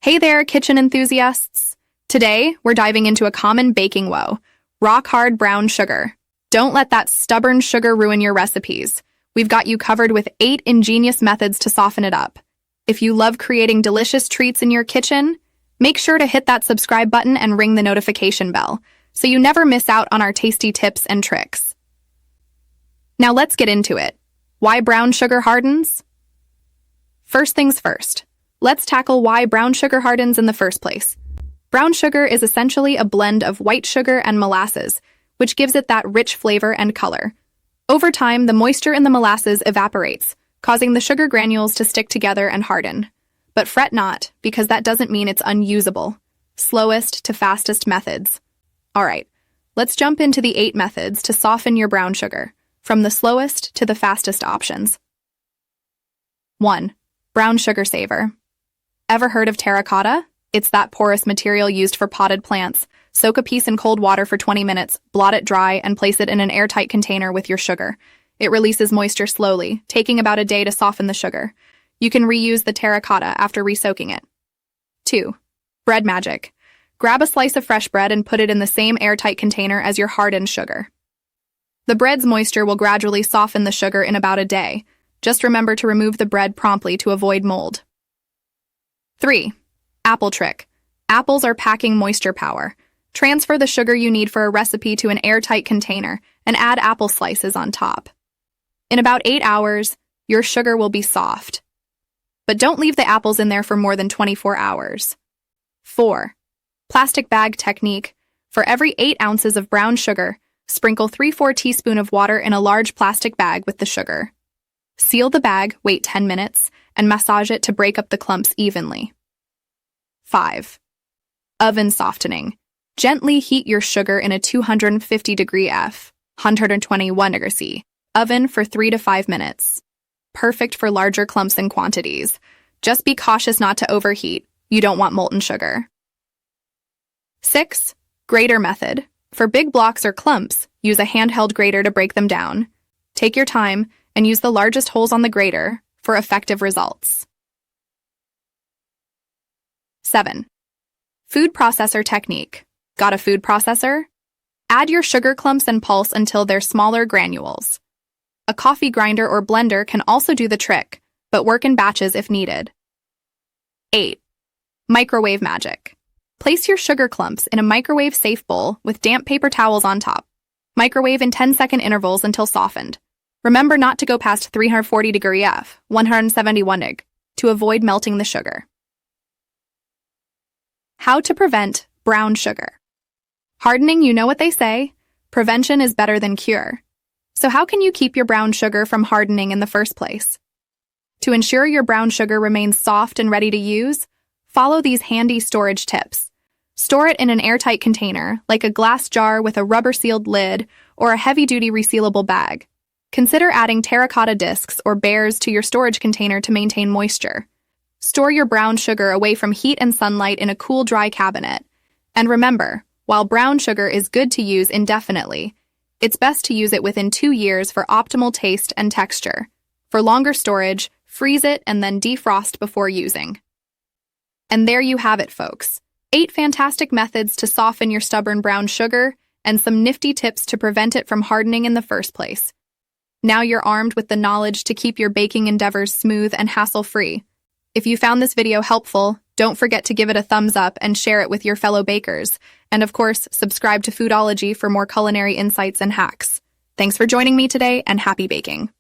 Hey there, kitchen enthusiasts! Today, we're diving into a common baking woe, rock-hard brown sugar. Don't let that stubborn sugar ruin your recipes. We've got you covered with 8 ingenious methods to soften it up. If you love creating delicious treats in your kitchen, make sure to hit that subscribe button and ring the notification bell, so you never miss out on our tasty tips and tricks. Now let's get into it. Why brown sugar hardens? First things first. Let's tackle why brown sugar hardens in the first place. Brown sugar is essentially a blend of white sugar and molasses, which gives it that rich flavor and color. Over time, the moisture in the molasses evaporates, causing the sugar granules to stick together and harden. But fret not, because that doesn't mean it's unusable. Slowest to fastest methods. Alright, let's jump into the 8 methods to soften your brown sugar, from the slowest to the fastest options. 1. Brown sugar saver. Ever heard of terracotta? It's that porous material used for potted plants. Soak a piece in cold water for 20 minutes, blot it dry, and place it in an airtight container with your sugar. It releases moisture slowly, taking about a day to soften the sugar. You can reuse the terracotta after resoaking it. 2. Bread magic. Grab a slice of fresh bread and put it in the same airtight container as your hardened sugar. The bread's moisture will gradually soften the sugar in about a day. Just remember to remove the bread promptly to avoid mold. 3. Apple trick. Apples are packing moisture power. Transfer the sugar you need for a recipe to an airtight container and add apple slices on top. In about 8 hours, your sugar will be soft. But don't leave the apples in there for more than 24 hours. 4. Plastic bag technique. For every 8 ounces of brown sugar, sprinkle 3/4 teaspoon of water in a large plastic bag with the sugar. Seal the bag, wait 10 minutes, and massage it to break up the clumps evenly. 5. Oven softening. Gently heat your sugar in a 250-degree F, 121 C, oven for 3 to 5 minutes. Perfect for larger clumps and quantities. Just be cautious not to overheat. You don't want molten sugar. 6. Grater method. For big blocks or clumps, use a handheld grater to break them down. Take your time and use the largest holes on the grater for effective results. 7. Food processor technique. Got a food processor? Add your sugar clumps and pulse until they're smaller granules. A coffee grinder or blender can also do the trick, but work in batches if needed. 8. Microwave magic. Place your sugar clumps in a microwave-safe bowl with damp paper towels on top. Microwave in 10-second intervals until softened. Remember not to go past 340-degree F, 171 deg, to avoid melting the sugar. How to prevent brown sugar. Hardening, you know what they say. Prevention is better than cure. So how can you keep your brown sugar from hardening in the first place? To ensure your brown sugar remains soft and ready to use, follow these handy storage tips. Store it in an airtight container, like a glass jar with a rubber-sealed lid or a heavy-duty resealable bag. Consider adding terracotta discs or bears to your storage container to maintain moisture. Store your brown sugar away from heat and sunlight in a cool, dry cabinet. And remember, while brown sugar is good to use indefinitely, it's best to use it within 2 years for optimal taste and texture. For longer storage, freeze it and then defrost before using. And there you have it, folks. 8 fantastic methods to soften your stubborn brown sugar and some nifty tips to prevent it from hardening in the first place. Now you're armed with the knowledge to keep your baking endeavors smooth and hassle-free. If you found this video helpful, don't forget to give it a thumbs up and share it with your fellow bakers. And of course, subscribe to Foodology for more culinary insights and hacks. Thanks for joining me today, and happy baking!